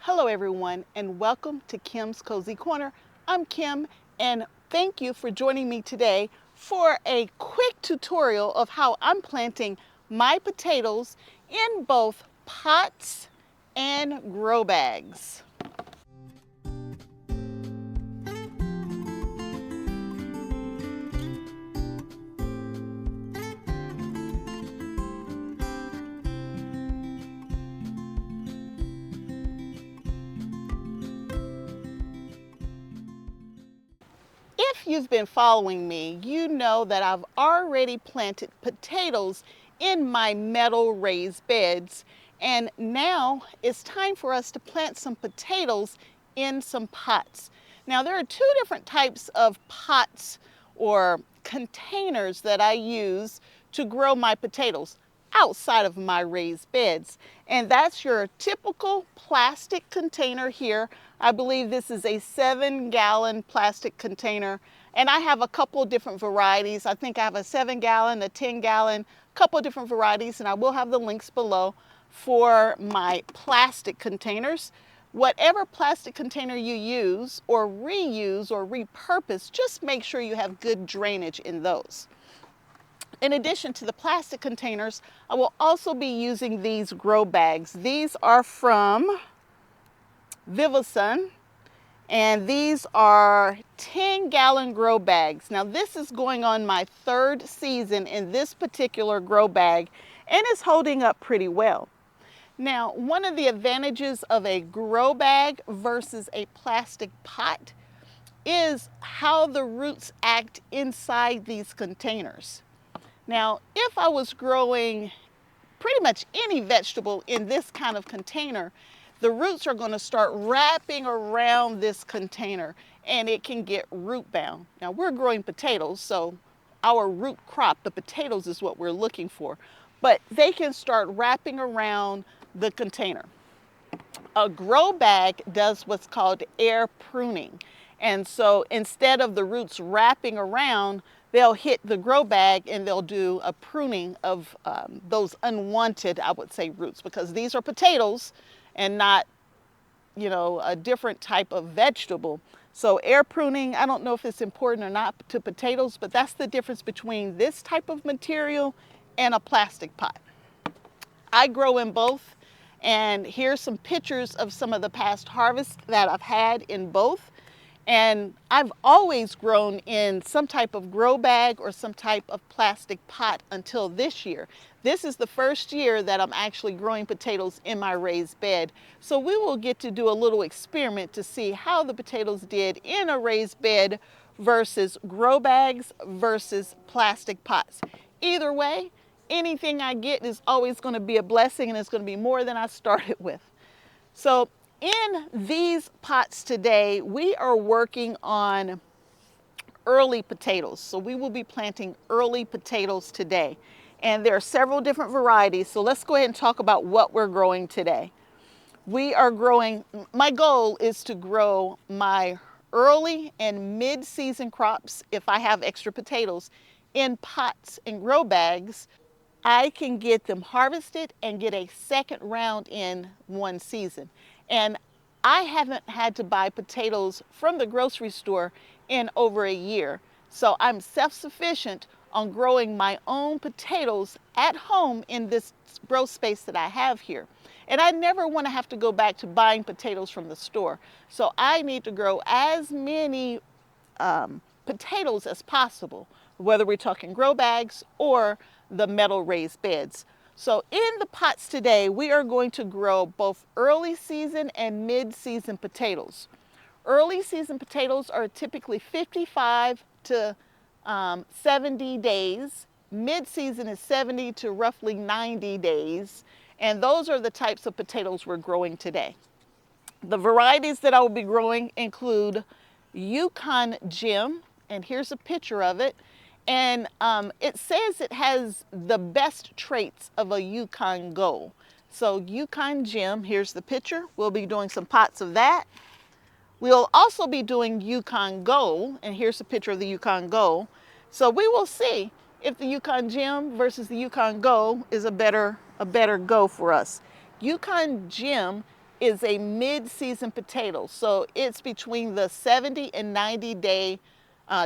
Hello everyone and welcome to Kim's Cozy Corner. I'm Kim and thank you for joining me today for a quick tutorial of how I'm planting my potatoes in both pots and grow bags. If you've been following me, you know that I've already planted potatoes in my metal raised beds, and now it's time for us to plant some potatoes in some pots. Now there are two different types of pots or containers that I use to grow my potatoes outside of my raised beds. And that's your typical plastic container here. I believe this is a 7-gallon plastic container. And I have a couple different varieties. I think I have a 7-gallon, a 10-gallon, a couple different varieties, and I will have the links below for my plastic containers. Whatever plastic container you use or reuse or repurpose, just make sure you have good drainage in those. In addition to the plastic containers, I will also be using these grow bags. These are from Vego, and these are 10-gallon grow bags. Now this is going on my 3rd season in this particular grow bag, and it's holding up pretty well. Now, one of the advantages of a grow bag versus a plastic pot is how the roots act inside these containers. Now, if I was growing pretty much any vegetable in this kind of container, the roots are going to start wrapping around this container and it can get root bound. Now, we're growing potatoes, so our root crop, the potatoes, is what we're looking for, but they can start wrapping around the container. A grow bag does what's called air pruning. And so instead of the roots wrapping around, they'll hit the grow bag and they'll do a pruning of those unwanted, I would say, roots, because these are potatoes and not, a different type of vegetable. So air pruning, I don't know if it's important or not to potatoes, but that's the difference between this type of material and a plastic pot. I grow in both, and here's some pictures of some of the past harvests that I've had in both. And I've always grown in some type of grow bag or some type of plastic pot until this year. This is the first year that I'm actually growing potatoes in my raised bed. So we will get to do a little experiment to see how the potatoes did in a raised bed versus grow bags versus plastic pots. Either way, anything I get is always going to be a blessing, and it's going to be more than I started with. So in these pots today, we are working on early potatoes. So we will be planting early potatoes today. And there are several different varieties. So let's go ahead and talk about what we're growing today. We are growing, my goal is to grow my early and mid-season crops, if I have extra potatoes, in pots and grow bags. I can get them harvested and get a second round in one season. And I haven't had to buy potatoes from the grocery store in over a year. So I'm self-sufficient on growing my own potatoes at home in this grow space that I have here. And I never want to have to go back to buying potatoes from the store. So I need to grow as many potatoes as possible, whether we're talking grow bags or the metal raised beds. So in the pots today, we are going to grow both early season and mid-season potatoes. Early season potatoes are typically 55 to 70 days. Mid-season is 70 to roughly 90 days. And those are the types of potatoes we're growing today. The varieties that I will be growing include Yukon Jim, and here's a picture of it. And it says it has the best traits of a Yukon Gold. So Yukon Jim, here's the picture. We'll be doing some pots of that. We'll also be doing Yukon Gold, and here's a picture of the Yukon Gold. So we will see if the Yukon Jim versus the Yukon Gold is a better go for us. Yukon Jim is a mid-season potato. So it's between the 70 and 90 day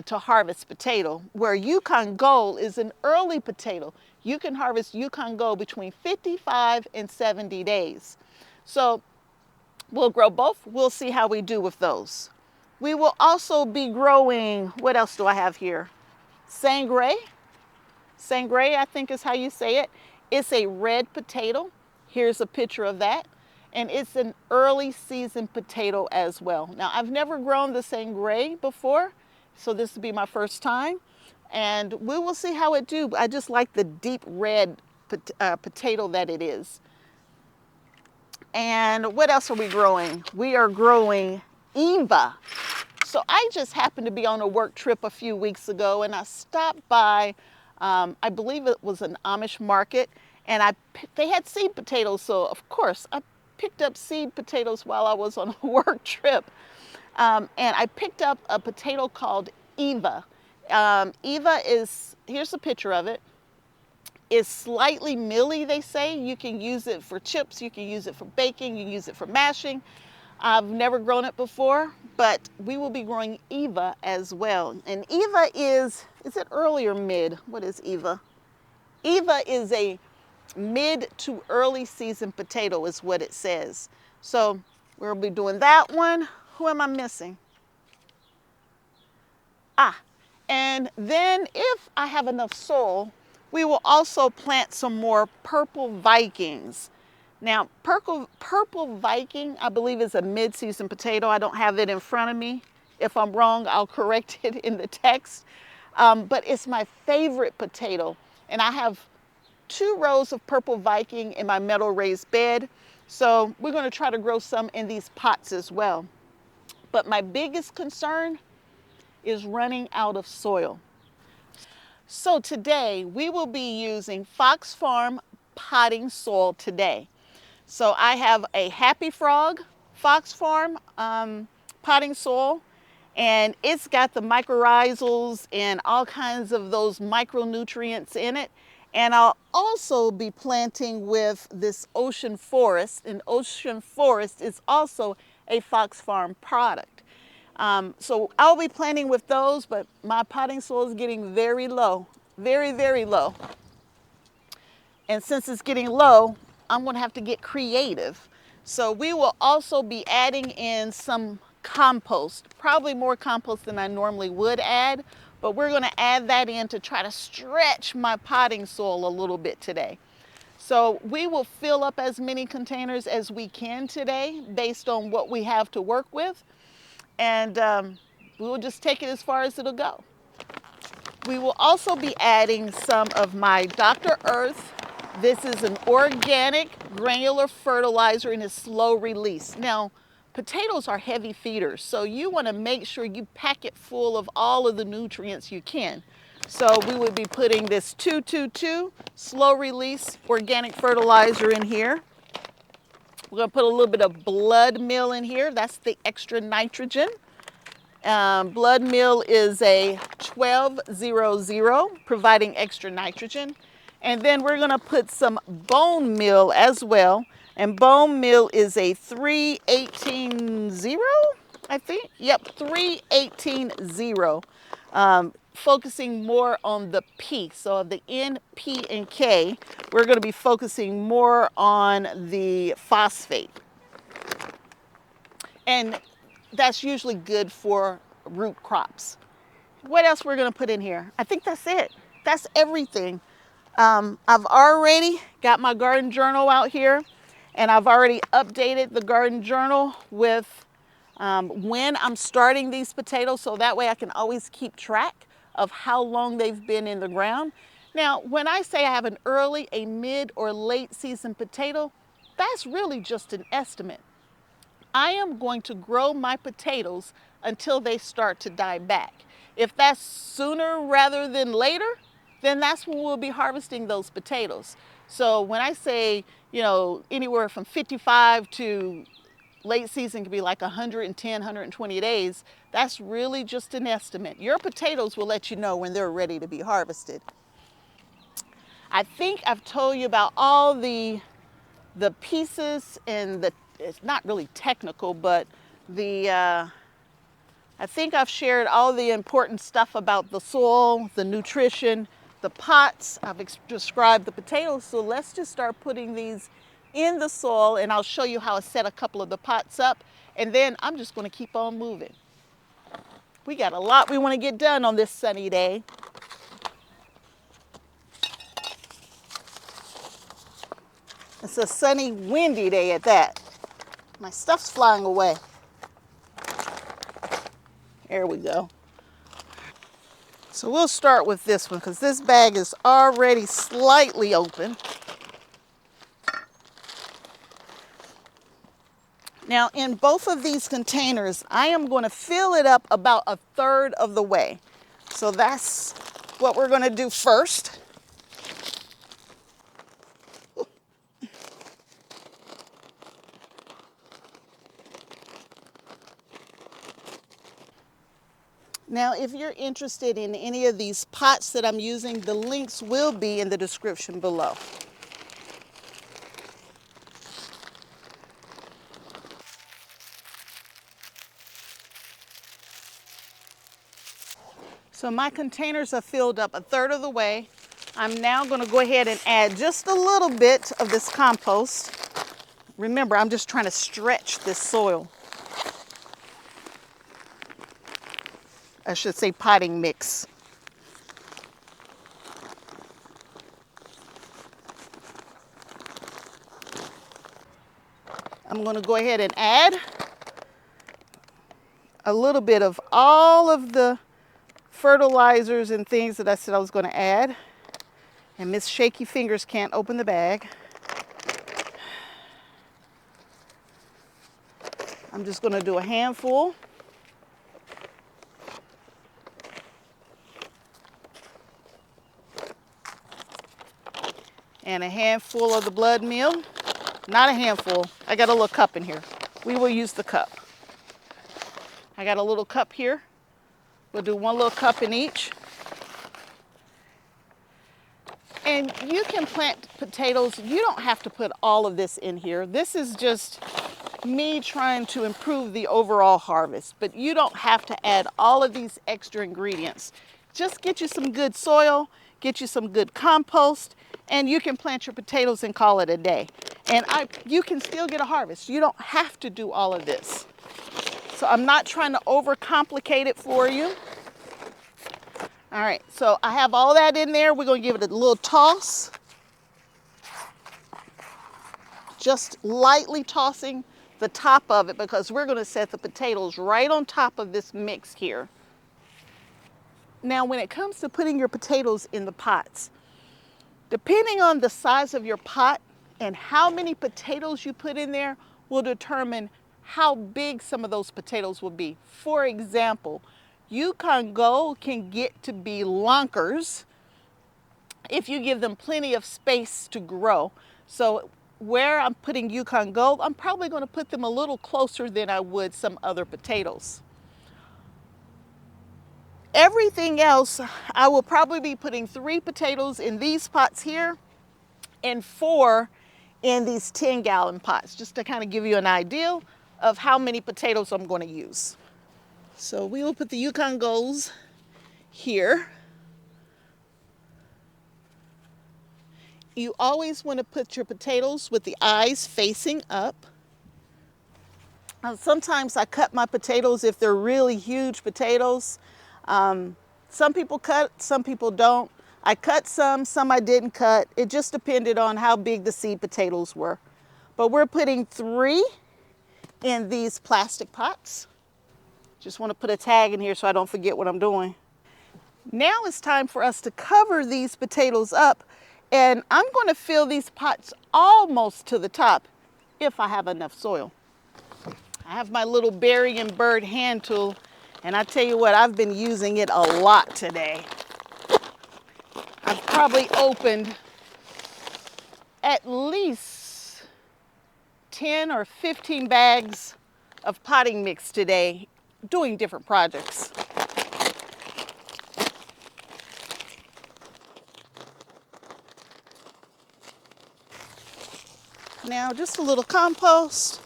to harvest potato, where Yukon Gold is an early potato. You can harvest Yukon Gold between 55 and 70 days. So we'll grow both. We'll see how we do with those. We will also be growing, what else do I have here? Sangre. Sangre, I think is how you say it. It's a red potato. Here's a picture of that. And it's an early season potato as well. Now, I've never grown the Sangre before, so this will be my first time. And we will see how it do. I just like the deep red potato that it is. And what else are we growing? We are growing Eva. So I just happened to be on a work trip a few weeks ago, and I stopped by, I believe it was an Amish market, and they had seed potatoes. So of course I picked up seed potatoes while I was on a work trip. And I picked up a potato called Eva. Eva is, here's a picture of it. It's slightly mealy, they say. You can use it for chips, you can use it for baking, you can use it for mashing. I've never grown it before, but we will be growing Eva as well. And Eva is it early or mid? What is Eva? Eva is a mid to early season potato is what it says. So we'll be doing that one. Who am I missing? And then if I have enough soil, we will also plant some more purple Vikings. Now, purple Viking, I believe, is a mid-season potato. I don't have it in front of me. If I'm wrong, I'll correct it in the text. But it's my favorite potato. And I have 2 rows of purple Viking in my metal raised bed. So we're going to try to grow some in these pots as well. But my biggest concern is running out of soil. So today we will be using Fox Farm potting soil today. So I have a Happy Frog Fox Farm potting soil, and it's got the mycorrhizals and all kinds of those micronutrients in it. And I'll also be planting with this Ocean Forest, and Ocean Forest is also a Fox Farm product. So I'll be planting with those, but my potting soil is getting very low, very, very low. And since it's getting low, I'm going to have to get creative. So we will also be adding in some compost, probably more compost than I normally would add, but we're going to add that in to try to stretch my potting soil a little bit today. So we will fill up as many containers as we can today based on what we have to work with. And we will just take it as far as it'll go. We will also be adding some of my Dr. Earth. This is an organic granular fertilizer and is slow release. Now, potatoes are heavy feeders, so you want to make sure you pack it full of all of the nutrients you can. So we would be putting this 222 slow release organic fertilizer in here. We're going to put a little bit of blood meal in here. That's the extra nitrogen. Blood meal is a 1200, providing extra nitrogen. And then we're going to put some bone meal as well. And bone meal is a 3180, I think. Yep, 3180. Focusing more on the P. So the N, P, and K, we're going to be focusing more on the phosphate. And that's usually good for root crops. What else we're going to put in here? I think that's it. That's everything. I've already got my garden journal out here, and I've already updated the garden journal with when I'm starting these potatoes, so that way I can always keep track of how long they've been in the ground. Now, when I say I have an early, a mid, or late season potato, that's really just an estimate. I am going to grow my potatoes until they start to die back. If that's sooner rather than later, then that's when we'll be harvesting those potatoes. So when I say, you know, anywhere from 55 to late season could be like 110, 120 days, that's really just an estimate. Your potatoes will let you know when they're ready to be harvested. I think I've told you about all the pieces and it's not really technical, but I think I've shared all the important stuff about the soil, the nutrition, the pots. I've described the potatoes. So let's just start putting these in the soil, and I'll show you how I set a couple of the pots up, and then I'm just going to keep on moving. We got a lot we want to get done on this sunny day. It's a sunny, windy day at that. My stuff's flying away. There we go. So we'll start with this one because this bag is already slightly open. Now in both of these containers, I am going to fill it up about 1/3 of the way. So that's what we're going to do first. Now, if you're interested in any of these pots that I'm using, the links will be in the description below. So my containers are filled up 1/3 of the way. I'm now going to go ahead and add just a little bit of this compost. Remember, I'm just trying to stretch this soil. I should say potting mix. I'm going to go ahead and add a little bit of all of the fertilizers and things that I said I was going to add. And Miss Shaky Fingers can't open the bag. I'm just going to do a handful. And a handful of the blood meal. Not a handful. I got a little cup in here. We will use the cup. I got a little cup here. We'll do 1 little cup in each. And you can plant potatoes. You don't have to put all of this in here. This is just me trying to improve the overall harvest. But you don't have to add all of these extra ingredients. Just get you some good soil, get you some good compost, and you can plant your potatoes and call it a day. And you can still get a harvest. You don't have to do all of this. So I'm not trying to overcomplicate it for you. All right, so I have all that in there. We're going to give it a little toss. Just lightly tossing the top of it because we're going to set the potatoes right on top of this mix here. Now, when it comes to putting your potatoes in the pots, depending on the size of your pot and how many potatoes you put in there will determine how big some of those potatoes will be. For example, Yukon Gold can get to be lunkers if you give them plenty of space to grow. So where I'm putting Yukon Gold, I'm probably going to put them a little closer than I would some other potatoes. Everything else, I will probably be putting 3 potatoes in these pots here and 4 in these 10-gallon pots, just to kind of give you an idea of how many potatoes I'm going to use. So we will put the Yukon Golds here. You always want to put your potatoes with the eyes facing up. Sometimes I cut my potatoes if they're really huge potatoes. Some people cut, some people don't. I cut some I didn't cut. It just depended on how big the seed potatoes were. But we're putting 3 in these plastic pots. Just want to put a tag in here so I don't forget what I'm doing. Now it's time for us to cover these potatoes up, and I'm going to fill these pots almost to the top if I have enough soil. I have my little berry and bird hand tool, and I tell you what, I've been using it a lot today. I've probably opened at least 10 or 15 bags of potting mix today doing different projects. Now just a little compost.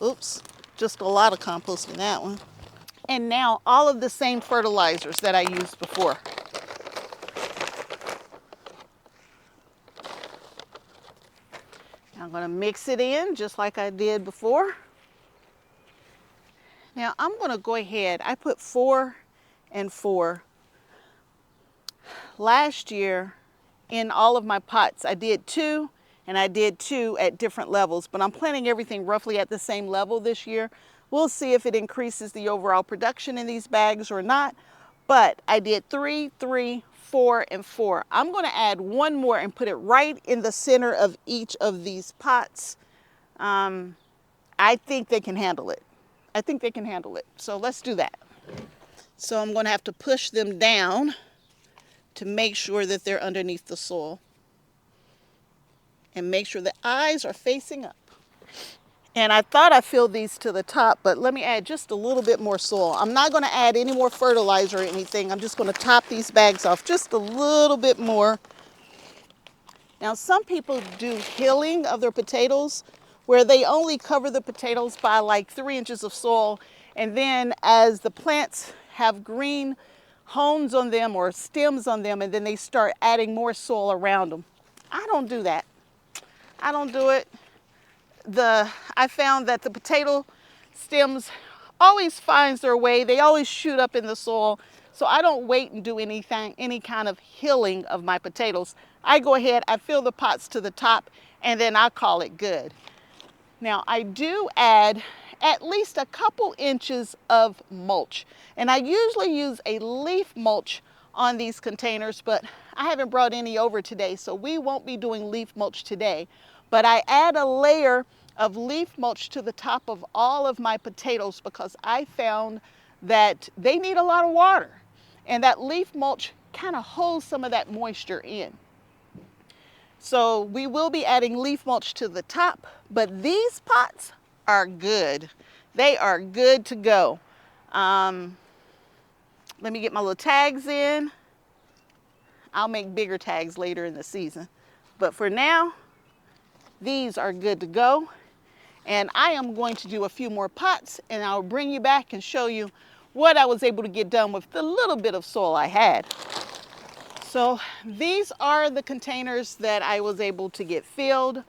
Oops, just a lot of compost in that one. And now all of the same fertilizers that I used before. I'm going to mix it in just like I did before. Now I'm going to go ahead, I put 4 and 4. Last year in all of my pots, I did 2 and I did 2 at different levels, but I'm planting everything roughly at the same level this year. We'll see if it increases the overall production in these bags or not, but I did 3, 3, 4, and 4. I'm going to add one more and put it right in the center of each of these pots. I think they can handle it. I think they can handle it. So let's do that. So I'm going to have to push them down to make sure that they're underneath the soil. And make sure the eyes are facing up. And I thought I filled these to the top, but let me add just a little bit more soil. I'm not going to add any more fertilizer or anything. I'm just going to top these bags off just a little bit more. Now, some people do hilling of their potatoes where they only cover the potatoes by like 3 inches of soil. And then as the plants have green hones on them or stems on them, and then they start adding more soil around them. I don't do that. I don't do it. I found that the potato stems always finds their way. They always shoot up in the soil. So I don't wait and do anything, any kind of hilling of my potatoes. I go ahead, I fill the pots to the top, and then I call it good. Now I do add at least a couple inches of mulch. And I usually use a leaf mulch on these containers, but I haven't brought any over today, so we won't be doing leaf mulch today. But I add a layer of leaf mulch to the top of all of my potatoes because I found that they need a lot of water. And that leaf mulch kind of holds some of that moisture in. So we will be adding leaf mulch to the top, but these pots are good. They are good to go. Let me get my little tags in. I'll make bigger tags later in the season. But for now, these are good to go. And I am going to do a few more pots and I'll bring you back and show you what I was able to get done with the little bit of soil I had. So these are the containers that I was able to get filled.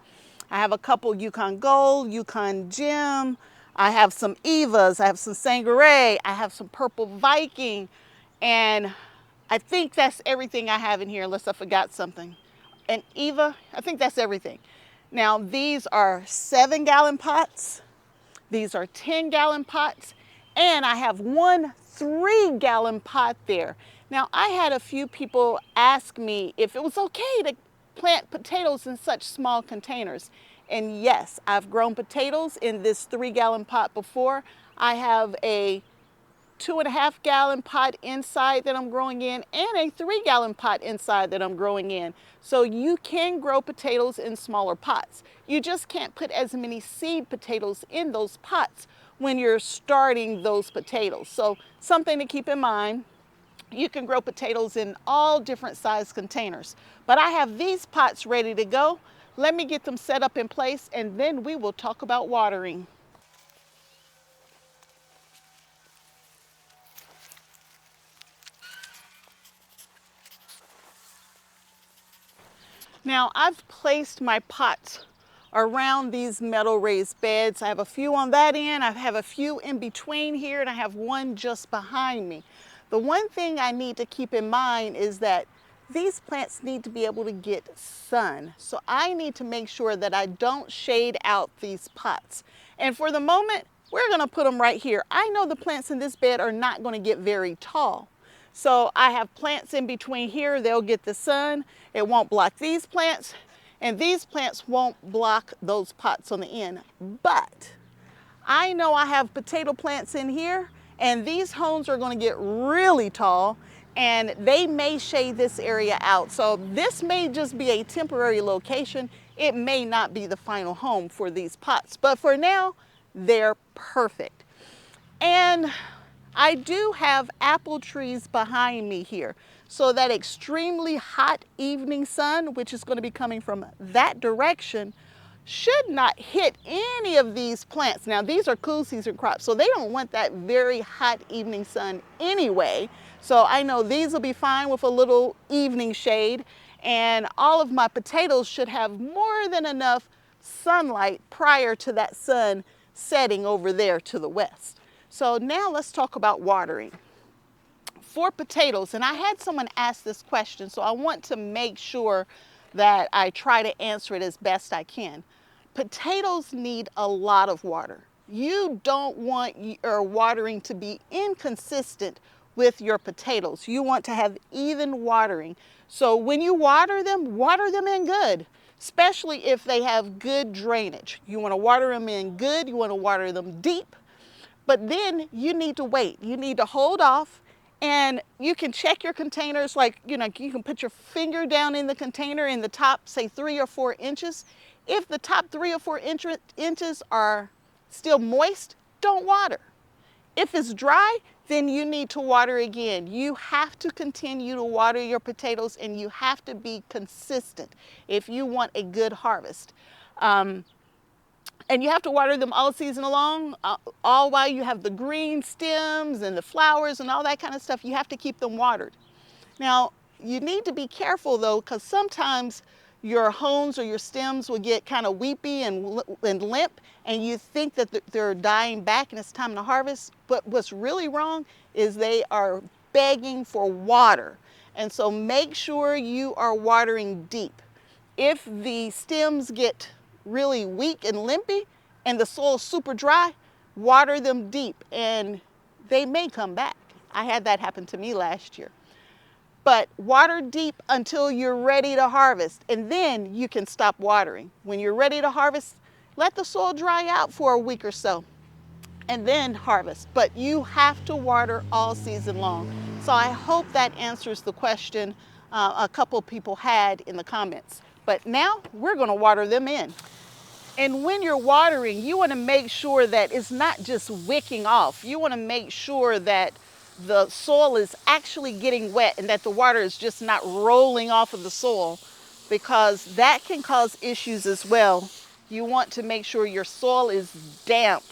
I have a couple Yukon Gold, Yukon Gem. I have some Evas, I have some Sangare, I have some Purple Viking, and I think that's everything I have in here unless I forgot something. And Eva, I think that's everything. Now these are 7-gallon pots, these are 10-gallon pots, and I have one 3-gallon pot there. Now I had a few people ask me if it was okay to plant potatoes in such small containers. And yes, I've grown potatoes in this 3-gallon pot before. I have a 2.5-gallon pot inside that I'm growing in and a 3-gallon pot inside that I'm growing in. So you can grow potatoes in smaller pots. You just can't put as many seed potatoes in those pots when you're starting those potatoes. So something to keep in mind. You can grow potatoes in all different size containers. But I have these pots ready to go. Let me get them set up in place and then we will talk about watering. Now I've placed my pots around these metal raised beds. I have a few on that end, I have a few in between here, and I have one just behind me. The one thing I need to keep in mind is that these plants need to be able to get sun. So I need to make sure that I don't shade out these pots. And for the moment, we're gonna put them right here. I know the plants in this bed are not gonna get very tall. So I have plants in between here, they'll get the sun. It won't block these plants, and these plants won't block those pots on the end. But I know I have potato plants in here, and these homes are gonna get really tall, and they may shade this area out. So this may just be a temporary location. It may not be the final home for these pots, but for now, they're perfect. And I do have apple trees behind me here. So that extremely hot evening sun, which is going to be coming from that direction, should not hit any of these plants. Now these are cool season crops, so they don't want that very hot evening sun anyway. So I know these will be fine with a little evening shade, and all of my potatoes should have more than enough sunlight prior to that sun setting over there to the west. So now let's talk about watering. For potatoes, and I had someone ask this question, so I want to make sure that I try to answer it as best I can. Potatoes need a lot of water. You don't want your watering to be inconsistent with your potatoes. You want to have even watering. So when you water them in good, especially if they have good drainage. You want to water them in good, you want to water them deep, but then you need to wait. You need to hold off, and you can check your containers, like, you can put your finger down in the container in the top, say 3 or 4 inches. If the top 3 or 4 inches are still moist, don't water. If it's dry, then you need to water again. You have to continue to water your potatoes, and you have to be consistent if you want a good harvest. And you have to water them all season long, all while you have the green stems and the flowers and all that kind of stuff. You have to keep them watered. Now, you need to be careful though, because sometimes your hones or your stems will get kind of weepy and limp, and you think that they're dying back and it's time to harvest. But what's really wrong is they are begging for water. And so make sure you are watering deep. If the stems get really weak and limpy and the soil's super dry, water them deep and they may come back. I had that happen to me last year. But water deep until you're ready to harvest, and then you can stop watering. When you're ready to harvest, let the soil dry out for a week or so and then harvest. But you have to water all season long. So I hope that answers the question a couple people had in the comments. But now we're going to water them in. And when you're watering, you want to make sure that it's not just wicking off. You want to make sure that the soil is actually getting wet and that the water is just not rolling off of the soil, because that can cause issues as well. You want to make sure your soil is damp.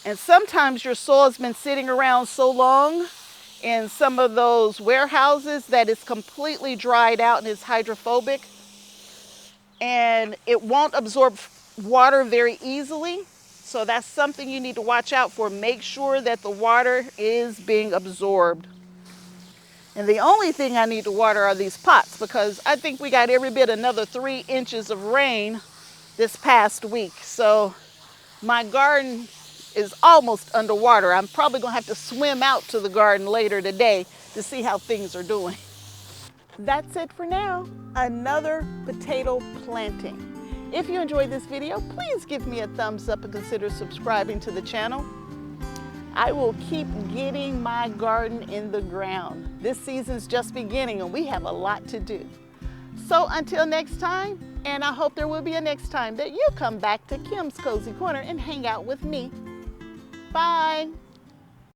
And sometimes your soil has been sitting around so long in some of those warehouses that it's completely dried out and is hydrophobic, and it won't absorb water very easily. So that's something you need to watch out for. Make sure that the water is being absorbed. And the only thing I need to water are these pots, because I think we got every bit another 3 inches of rain this past week. So my garden is almost underwater. I'm probably gonna have to swim out to the garden later today to see how things are doing. That's it for now. Another potato planting. If you enjoyed this video, please give me a thumbs up and consider subscribing to the channel. I will keep getting my garden in the ground. This season's just beginning and we have a lot to do. So until next time, and I hope there will be a next time that you come back to Kim's Cozy Corner and hang out with me. Bye.